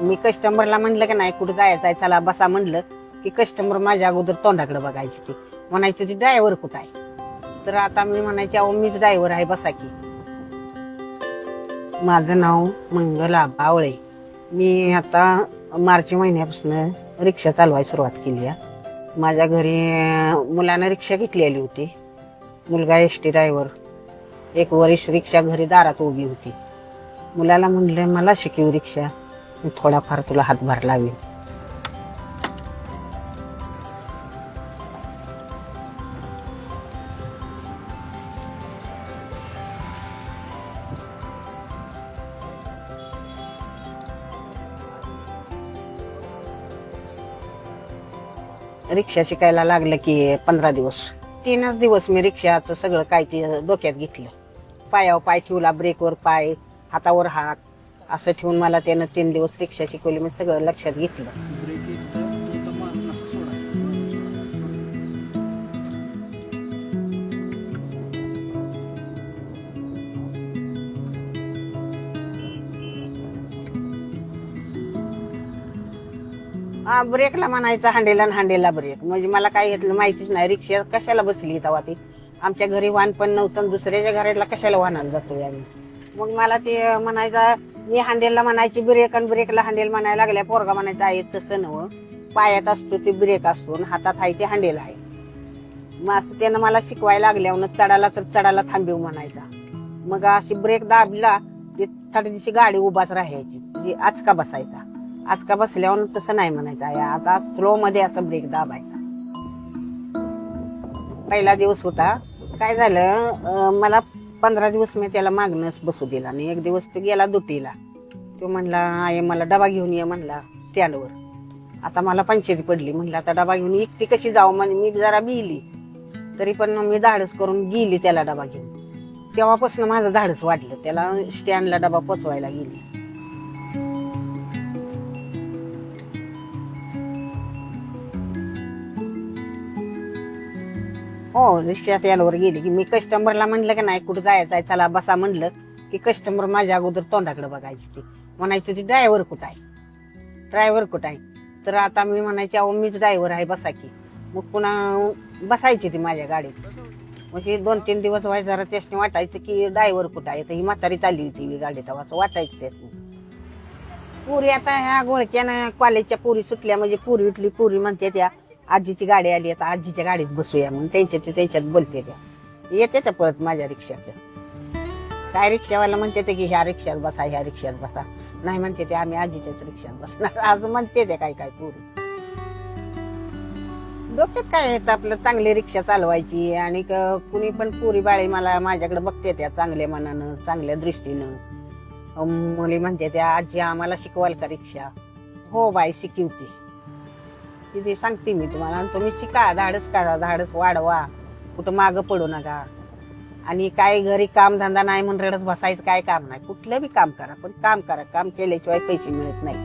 मी कस्टमरला म्हणलं की नाही कुठं जायचं आहे चला बसा म्हणलं की कस्टमर माझ्या अगोदर तोंडाकडे बघायची ती म्हणायची ती ड्रायव्हर कुठं आहे. तर आता मी म्हणायचे अहो मीच ड्रायव्हर आहे बसा की. माझं नाव मंगला बावळे. मी आता मार्च महिन्यापासून रिक्षा चालवायला सुरुवात केली आहे. माझ्या घरी मुलानं रिक्षा घेतलेली होती. मुलगा एसटी ड्रायव्हर. एक वर्ष रिक्षा घरी दारात उभी होती. मुलाला म्हणलं मला शिकव रिक्षा, मी थोडाफार तुला हातभार लावेल. रिक्षा शिकायला लागलं की 15 दिवस 3च दिवस मी रिक्षाचं सगळं काय ते डोक्यात घेतलं. पायावर पाय ठेवला, ब्रेकवर पाय, हातावर हात असं ठेवून मला त्यानं 3 दिवस रिक्षा शिकवली. मी सगळं लक्षात घेतलं. ब्रेकला म्हणायचं हांडेला आणि हांडेला ब्रेक. म्हणजे मला काय घेतलं माहितीच नाही. रिक्षा कशाला बसली तेव्हा ती आमच्या घरी वाहन पण नव्हतं, दुसऱ्याच्या घराला कशाला वाहनाला जातोय आम्ही. मग मला ते म्हणायचं, मी हांडेलला म्हणायची ब्रेक आणि ब्रेकला हांडेल म्हणायला लागल्या. पोरगा म्हणायचा आहे तसं नव, पायात असतो ते ब्रेक असतो आणि हातात आहे ते हांडेल आहे. मग असं त्यानं मला शिकवायला लागल्या. चढाला तर चढाला थांबीव म्हणायचा. मग अशी ब्रेक दाबला की थोडीशी गाडी उभाच राहायची, म्हणजे आचका बसायचा. आजका बसल्यावर तसं नाही म्हणायचं आहे. आता स्लो मध्ये असं ब्रेक दाबायचा. पहिला दिवस होता. काय झालं, मला 15 दिवस मी त्याला मागणंच बसू दिला आणि एक दिवस तो गेला दुटीला. तो म्हणला आहे मला डबा घेऊन ये म्हणला स्टँडवर. आता मला पंचायती पडली. म्हणलं आता डबा घेऊन एकटी कशी जाऊ. म्हणजे मी जरा भिली तरी पण मी धाडस करून गेली त्याला डबा घेऊन. तेव्हापासून माझं धाडस वाढलं. त्याला स्टँडला डबा पोचवायला गेली. हो, रिक्षा त्यावर गेली की मी कस्टमरला म्हणलं की नाही कुठं जायचं आहे चला बसा म्हणलं की कस्टमर माझ्या अगोदर तोंडाकडे बघायची ती म्हणायची ती ड्रायव्हर कुठं आहे, ड्रायव्हर कुठं आहे. तर आता मी म्हणायचे अहो मीच ड्रायव्हर आहे बसा की. मग पुन्हा बसायची ती माझ्या गाडीत. म्हणजे 2-3 दिवस व्हायचं जरा त्याने वाटायचं की ड्रायव्हर कुठं आहे. तर ही म्हातारी चालली होती गाडीत असं वाटायचं त्यातून. पुरी आता ह्या गोळक्यानं कॉलेजच्या पुरी सुटल्या म्हणजे पुरी उठली. पुरी म्हणते त्या आजीची गाडी आली आता आजीच्या गाडीत बसूया म्हणून त्यांच्यात बोलते त्या. येते त्या पळत माझ्या रिक्षात. काय रिक्षावाला म्हणते ते की ह्या रिक्षात बसा ह्या रिक्षात बसा. नाही म्हणते ते आम्ही आजीच्याच रिक्षात बसणार आज म्हणते ते काय काय पुरी. डोक्यात काय येतं आपलं चांगली रिक्षा चालवायची आणि कुणी पण पुरी बाळी मला माझ्याकडे बघते त्या चांगल्या मनानं चांगल्या दृष्टीनं. मुली म्हणते त्या आजी आम्हाला शिकवाल का रिक्षा. हो बाई शिकवते तिथे सांगते मी तुम्हाला. तुम्ही शिका, धाडस करा, धाडस वाढवा, कुठं मागं पडू नका. आणि काय घरी काम धंदा नाही म्हणून रडत बसायचं काय काम नाही. कुठलं बी काम करा पण काम करा. काम केल्याशिवाय पैसे मिळत नाही.